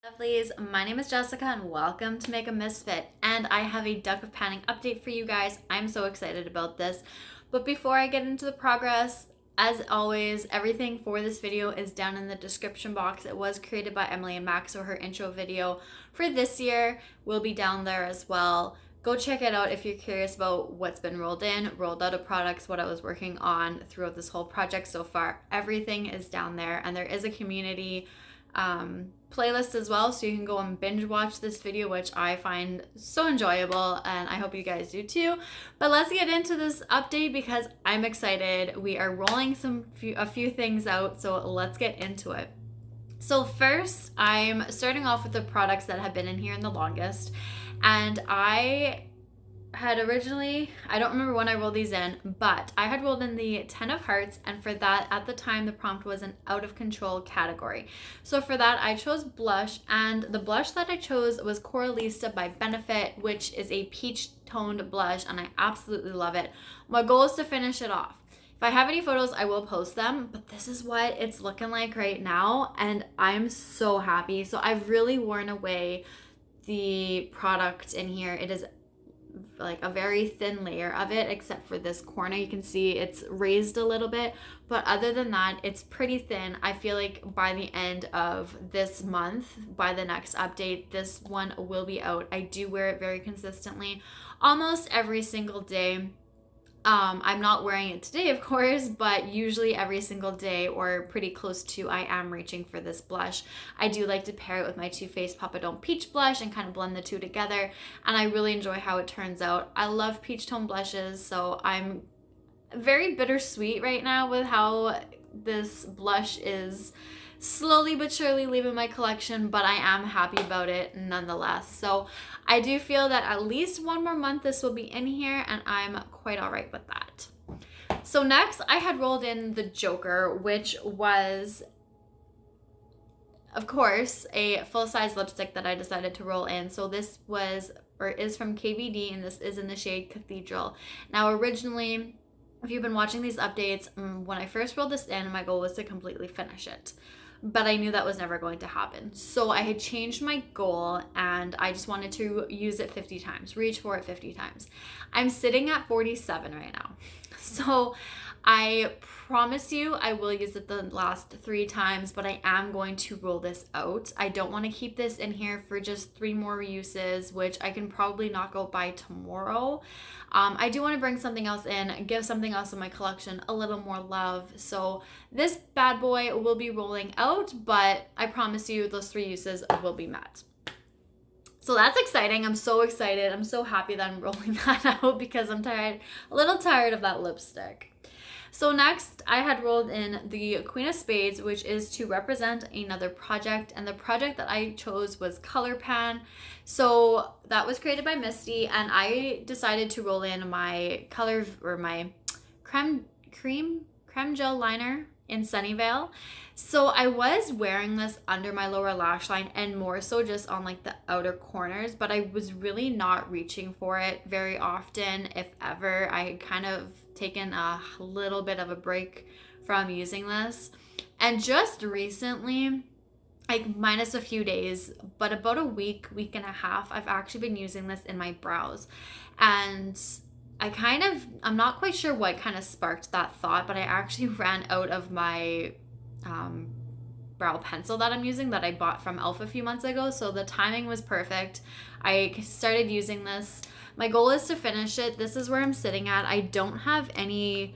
Lovelies, my name is Jessica and welcome to Makeup.misfit, and I have a Duck of Panning update for you guys. I'm so excited about this. But before I get into the progress, as always, everything for this video is down in the description box. It was created by Emily and Max, so her intro video for this year will be down there as well. Go check it out if you're curious about what's been rolled out of products, what I was working on throughout this whole project so far. Everything is down there, and there is a community playlist as well, so you can go and binge watch this video, which I find so enjoyable, and I hope you guys do too. But let's get into this update because I'm excited. We are rolling a few things out, so let's get into it. So first, I'm starting off with the products that have been in here in the longest, and I had originally, I don't remember when I rolled these in, but I had rolled in the 10 of hearts, and for that, at the time, the prompt was an out of control category. So for that, I chose blush, and the blush that I chose was Coralista by Benefit, which is a peach toned blush, and I absolutely love it. My goal is to finish it off. If I have any photos, I will post them, but this is what it's looking like right now, and I'm so happy. So I've really worn away the product in here. It is like a very thin layer of it, except for this corner. You can see it's raised a little bit, but other than that, it's pretty thin. I feel like by the end of this month, by the next update, this one will be out. I do wear it very consistently, almost every single day. I'm not wearing it today, of course, but usually every single day or pretty close to, I am reaching for this blush. I do like to pair it with my Too Faced Papa Don't Peach blush and kind of blend the two together, and I really enjoy how it turns out. I love peach tone blushes, so I'm very bittersweet right now with how this blush is slowly but surely leaving my collection, but I am happy about it nonetheless. So I do feel that at least one more month this will be in here, and I'm quite all right with that. So next, I had rolled in the Joker, which was, of course, a full-size lipstick that I decided to roll in. So this was, or is, from KVD, and this is in the shade Cathedral. Now originally, if you've been watching these updates, when I first rolled this in, my goal was to completely finish it. But I knew that was never going to happen. So I had changed my goal, and I just wanted to use it 50 times, reach for it 50 times. I'm sitting at 47 right now. So I promise you I will use it the last 3 times, but I am going to roll this out. I don't want to keep this in here for just 3 more uses, which I can probably knock out by tomorrow. I do want to bring something else in, give something else in my collection a little more love. So this bad boy will be rolling out, but I promise you those 3 uses will be met. So that's exciting. I'm so excited. I'm so happy that I'm rolling that out because I'm tired, a little tired of that lipstick. So next, I had rolled in the Queen of Spades, which is to represent another project, and the project that I chose was Colourpan. So that was created by Misty, and I decided to roll in my my creme gel liner in Sunnyvale. So I was wearing this under my lower lash line and more so just on like the outer corners, but I was really not reaching for it very often, if ever. I had kind of taken a little bit of a break from using this, and just recently, like minus a few days, but about a week and a half, I've actually been using this in my brows. And I'm not quite sure what kind of sparked that thought, but I actually ran out of my brow pencil that I'm using that I bought from Elf a few months ago. So the timing was perfect. I started using this. My goal is to finish it. This is where I'm sitting at. I don't have any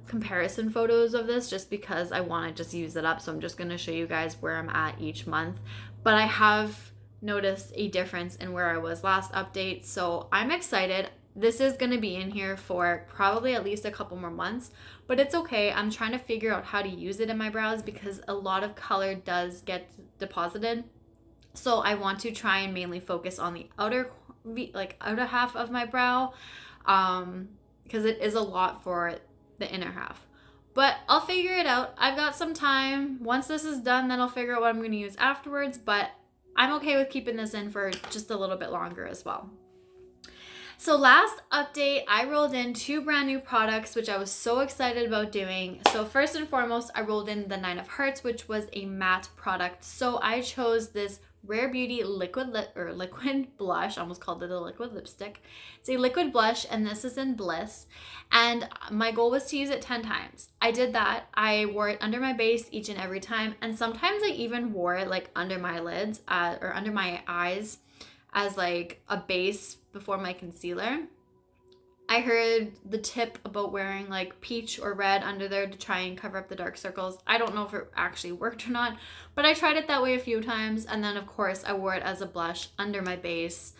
comparison photos of this just because I want to just use it up. So I'm just going to show you guys where I'm at each month. But I have noticed a difference in where I was last update. So I'm excited. This is going to be in here for probably at least a couple more months, but it's okay. I'm trying to figure out how to use it in my brows because a lot of color does get deposited. So I want to try and mainly focus on the outer half of my brow because it is a lot for the inner half. But I'll figure it out. I've got some time. Once this is done, then I'll figure out what I'm going to use afterwards, but I'm okay with keeping this in for just a little bit longer as well. So last update, I rolled in 2 brand new products, which I was so excited about doing. So first and foremost, I rolled in the 9 of Hearts, which was a matte product. So I chose this Rare Beauty liquid blush. I almost called it a liquid lipstick. It's a liquid blush, and this is in Bliss. And my goal was to use it 10 times. I did that. I wore it under my base each and every time. And sometimes I even wore it like under my lids or under my eyes as like a base before my concealer. I heard the tip about wearing like peach or red under there to try and cover up the dark circles. I don't know if it actually worked or not, but I tried it that way a few times. And then of course I wore it as a blush under my base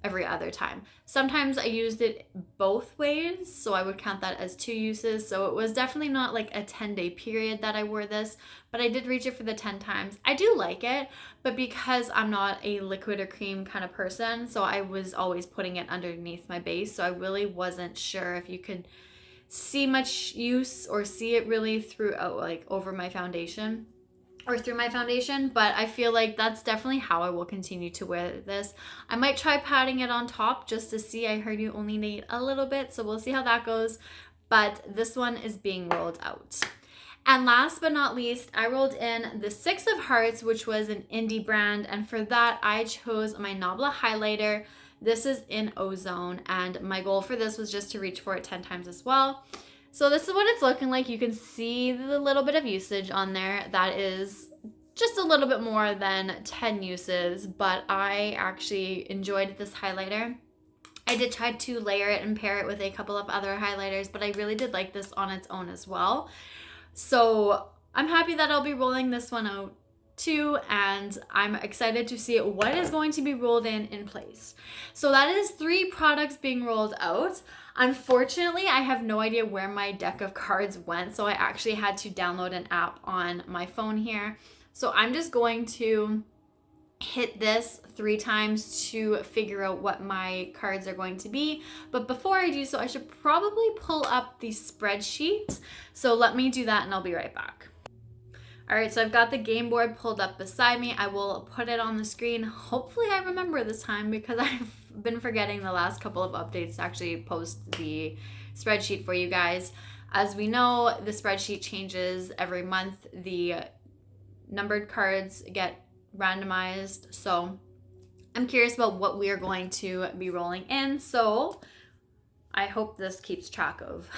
every other time. Sometimes I used it both ways, so I would count that as 2 uses. So it was definitely not like a 10-day period that I wore this, but I did reach it for the 10 times. I do like it, but because I'm not a liquid or cream kind of person, so I was always putting it underneath my base, so I really wasn't sure if you could see much use or see it really throughout, like over my foundation or through my foundation, but I feel like that's definitely how I will continue to wear this. I might try patting it on top just to see. I heard you only need a little bit, so we'll see how that goes, but this one is being rolled out. And last but not least, I rolled in the 6 of Hearts, which was an indie brand, and for that I chose my Nabla highlighter. This is in Ozone, and my goal for this was just to reach for it 10 times as well. So this is what it's looking like. You can see the little bit of usage on there. That is just a little bit more than 10 uses, but I actually enjoyed this highlighter. I did try to layer it and pair it with a couple of other highlighters, but I really did like this on its own as well. So I'm happy that I'll be rolling this one out too, and I'm excited to see what is going to be rolled in place. So that is 3 products being rolled out. Unfortunately, I have no idea where my deck of cards went, so I actually had to download an app on my phone here. So I'm just going to hit this 3 times to figure out what my cards are going to be. But before I do so, I should probably pull up the spreadsheet. So let me do that and I'll be right back. All right, so I've got the game board pulled up beside me. I will put it on the screen. Hopefully I remember this time because I've been forgetting the last couple of updates to actually post the spreadsheet for you guys. As we know, the spreadsheet changes every month. The numbered cards get randomized. So I'm curious about what we are going to be rolling in. So I hope this keeps track of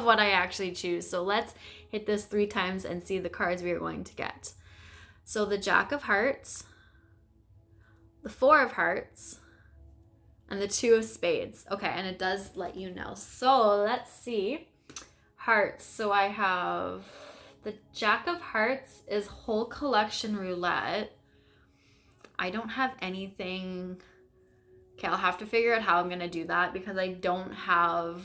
what I actually choose. So let's hit this 3 times and see the cards we are going to get. So the Jack of Hearts, the 4 of Hearts, and the 2 of Spades. Okay, and it does let you know. So let's see. Hearts. So I have the Jack of Hearts is whole collection roulette. I don't have anything. Okay, I'll have to figure out how I'm going to do that because I don't have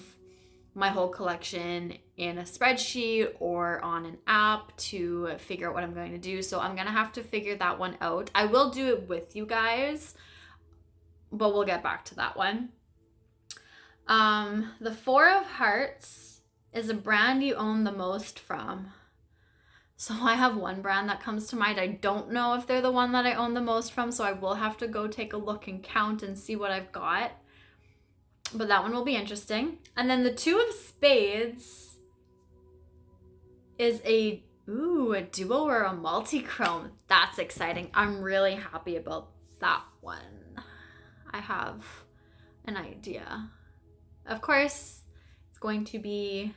my whole collection in a spreadsheet or on an app to figure out what I'm going to do. So I'm going to have to figure that one out. I will do it with you guys, but we'll get back to that one. The 4 of Hearts is a brand you own the most from. So I have one brand that comes to mind. I don't know if they're the one that I own the most from, so I will have to go take a look and count and see what I've got. But that one will be interesting. And then the 2 of Spades is a duo or a multichrome. That's exciting. I'm really happy about that one. I have an idea. Of course, it's going to be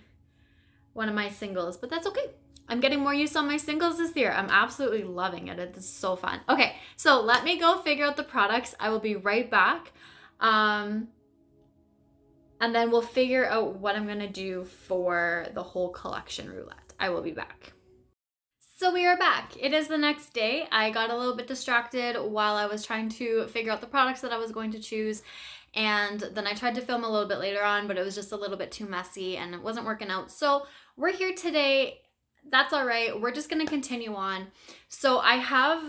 one of my singles, but that's okay. I'm getting more use on my singles this year. I'm absolutely loving it. It's so fun. Okay, so let me go figure out the products. I will be right back. And then we'll figure out what I'm gonna do for the whole collection roulette. I will be back. So we are back. It is the next day. I got a little bit distracted while I was trying to figure out the products that I was going to choose. And then I tried to film a little bit later on, but it was just a little bit too messy and it wasn't working out. So we're here today. That's all right. We're just gonna continue on. So I have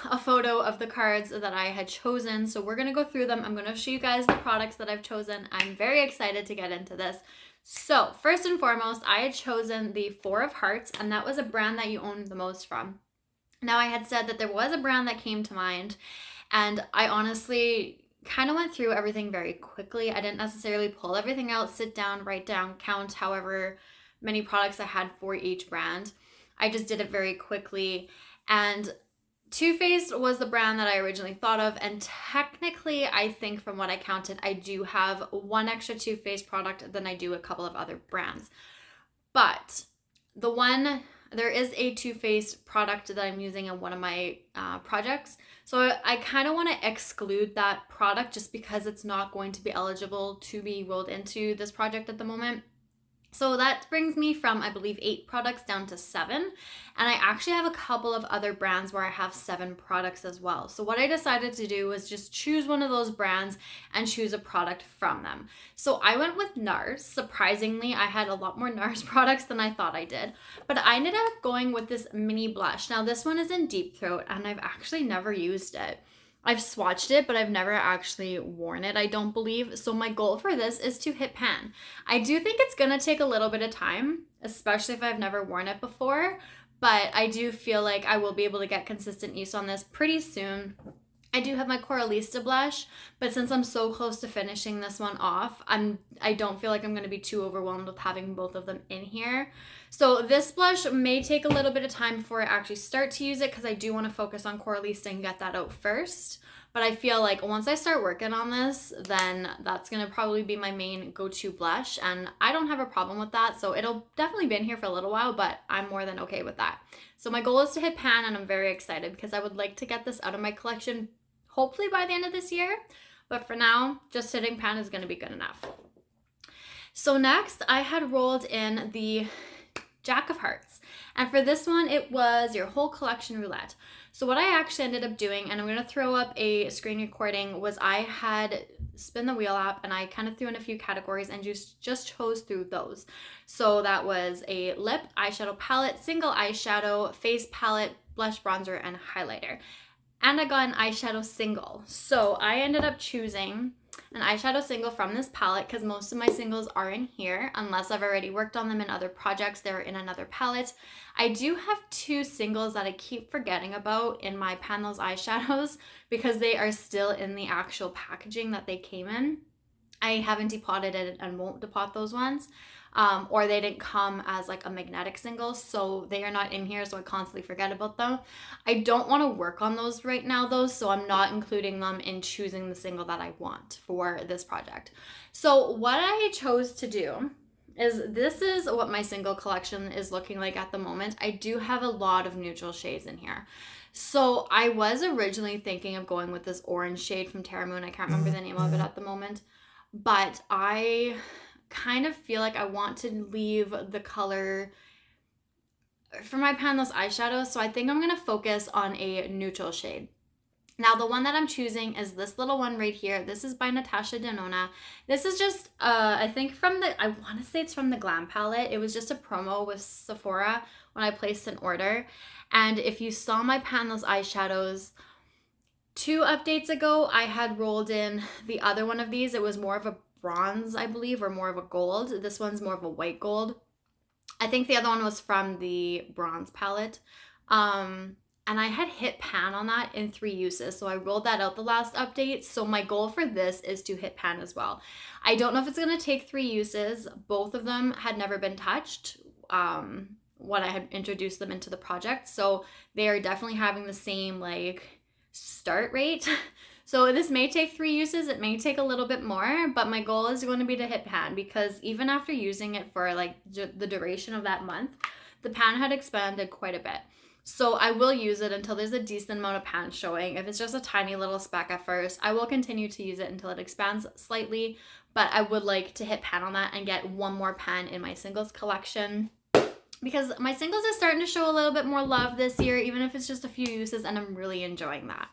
a photo of the cards that I had chosen. So we're going to go through them. I'm going to show you guys the products that I've chosen. I'm very excited to get into this. So first and foremost, I had chosen the 4 of Hearts, and that was a brand that you own the most from. Now I had said that there was a brand that came to mind, and I honestly kind of went through everything very quickly. I didn't necessarily pull everything out, sit down, write down, count however many products I had for each brand. I just did it very quickly. And Too Faced was the brand that I originally thought of, and technically, I think from what I counted, I do have one extra Too Faced product than I do a couple of other brands. But there is a Too Faced product that I'm using in one of my projects. So I kind of want to exclude that product just because it's not going to be eligible to be rolled into this project at the moment. So that brings me from, I believe, 8 products down to 7. And I actually have a couple of other brands where I have 7 products as well. So what I decided to do was just choose one of those brands and choose a product from them. So I went with NARS. Surprisingly, I had a lot more NARS products than I thought I did. But I ended up going with this mini blush. Now this one is in Deep Throat and I've actually never used it. I've swatched it, but I've never actually worn it, I don't believe. So my goal for this is to hit pan. I do think it's gonna take a little bit of time, especially if I've never worn it before, but I do feel like I will be able to get consistent use on this pretty soon. I do have my Coralista blush, but since I'm so close to finishing this one off, I don't feel like I'm going to be too overwhelmed with having both of them in here. So this blush may take a little bit of time before I actually start to use it because I do want to focus on Coralista and get that out first. But I feel like once I start working on this, then that's going to probably be my main go-to blush, and I don't have a problem with that. So it'll definitely be in here for a little while, but I'm more than okay with that. So my goal is to hit pan, and I'm very excited because I would like to get this out of my collection hopefully by the end of this year. But for now, just hitting pan is going to be good enough. So next, I had rolled in the Jack of Hearts. And for this one, it was your whole collection roulette. So what I actually ended up doing, and I'm going to throw up a screen recording, was I had spin the wheel app and I kind of threw in a few categories and just chose through those. So that was a lip, eyeshadow palette, single eyeshadow, face palette, blush, bronzer, and highlighter. And I got an eyeshadow single. So I ended up choosing an eyeshadow single from this palette because most of my singles are in here. Unless I've already worked on them in other projects, they're in another palette. I do have 2 singles that I keep forgetting about in my Pan Those eyeshadows because they are still in the actual packaging that they came in. I haven't depotted it and won't depot those ones. Or they didn't come as like a magnetic single, so they are not in here, so I constantly forget about them. I don't want to work on those right now though, so I'm not including them in choosing the single that I want for this project. So what I chose to do is, this is what my single collection is looking like at the moment. I do have a lot of neutral shades in here. So I was originally thinking of going with this orange shade from Terra Moon. I can't remember the name of it at the moment, but I kind of feel like I want to leave the color for my Pan Those eyeshadows, so I think I'm going to focus on a neutral shade. Now the one that I'm choosing is this little one right here. This is by Natasha Denona. This is just I think from the, I want to say it's from the Glam palette. It was just a promo with Sephora when I placed an order. And if you saw my Pan Those eyeshadows 2 updates ago, I had rolled in the other one of these. It was more of a bronze, I believe, or more of a gold. This one's more of a white gold. I think the other one was from the bronze palette. And I had hit pan on that in 3 uses. So I rolled that out the last update. So my goal for this is to hit pan as well. I don't know if it's going to take 3 uses. Both of them had never been touched when I had introduced them into the project. So they are definitely having the same like start rate. So this may take 3 uses, it may take a little bit more, but my goal is going to be to hit pan because even after using it for like the duration of that month, the pan had expanded quite a bit. So I will use it until there's a decent amount of pan showing. If it's just a tiny little speck at first, I will continue to use it until it expands slightly, but I would like to hit pan on that and get one more pan in my singles collection because my singles are starting to show a little bit more love this year, even if it's just a few uses, and I'm really enjoying that.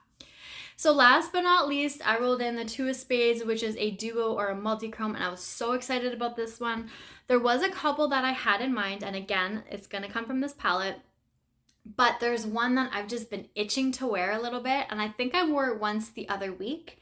So last but not least, I rolled in the Two of Spades, which is a duo or a multichrome, and I was so excited about this one. There was a couple that I had in mind, and again, it's going to come from this palette, but there's one that I've just been itching to wear a little bit, and I think I wore it once the other week,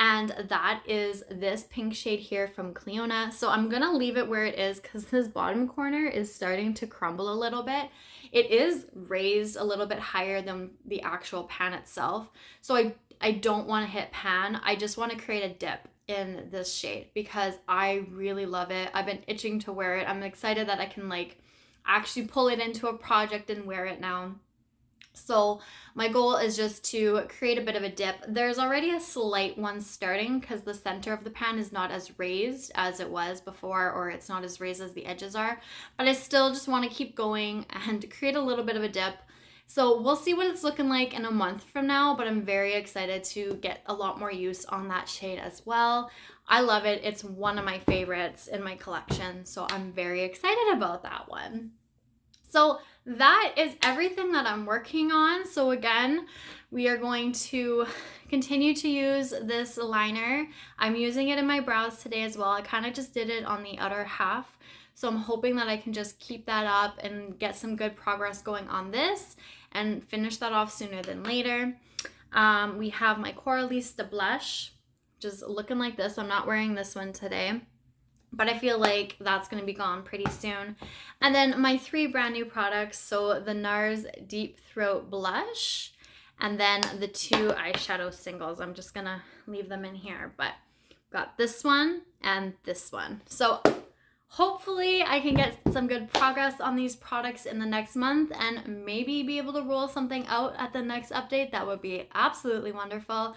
and that is this pink shade here from Clionadh. So I'm going to leave it where it is because this bottom corner is starting to crumble a little bit. It is raised a little bit higher than the actual pan itself. So I don't want to hit pan. I just want to create a dip in this shade because I really love it. I've been itching to wear it. I'm excited that I can like actually pull it into a project and wear it now. So my goal is just to create a bit of a dip. There's already a slight one starting because the center of the pan is not as raised as it was before, or it's not as raised as the edges are. But I still just want to keep going and create a little bit of a dip. So we'll see what it's looking like in a month from now, but I'm very excited to get a lot more use on that shade as well. I love it. It's one of my favorites in my collection, so I'm very excited about that one. So that is everything that I'm working on. So again, we are going to continue to use this liner. I'm using it in my brows today as well. I kind of just did it on the outer half. So I'm hoping that I can just keep that up and get some good progress going on this and finish that off sooner than later. We have my Coralista Blush, just looking like this. I'm not wearing this one today, but I feel like that's going to be gone pretty soon. And then my 3 brand new products. So the NARS Deep Throat Blush, and then the 2 eyeshadow singles. I'm just going to leave them in here, but got this one and this one. So hopefully I can get some good progress on these products in the next month and maybe be able to roll something out at the next update. That would be absolutely wonderful.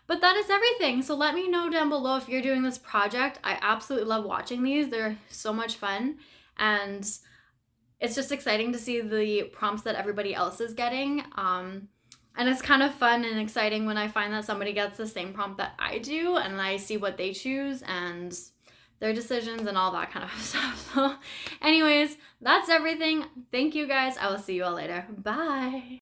But that is everything. So let me know down below if you're doing this project. I absolutely love watching these. They're so much fun. And it's just exciting to see the prompts that everybody else is getting. And it's kind of fun and exciting when I find that somebody gets the same prompt that I do and I see what they choose and their decisions and all that kind of stuff. So anyways, that's everything. Thank you guys. I will see you all later. Bye.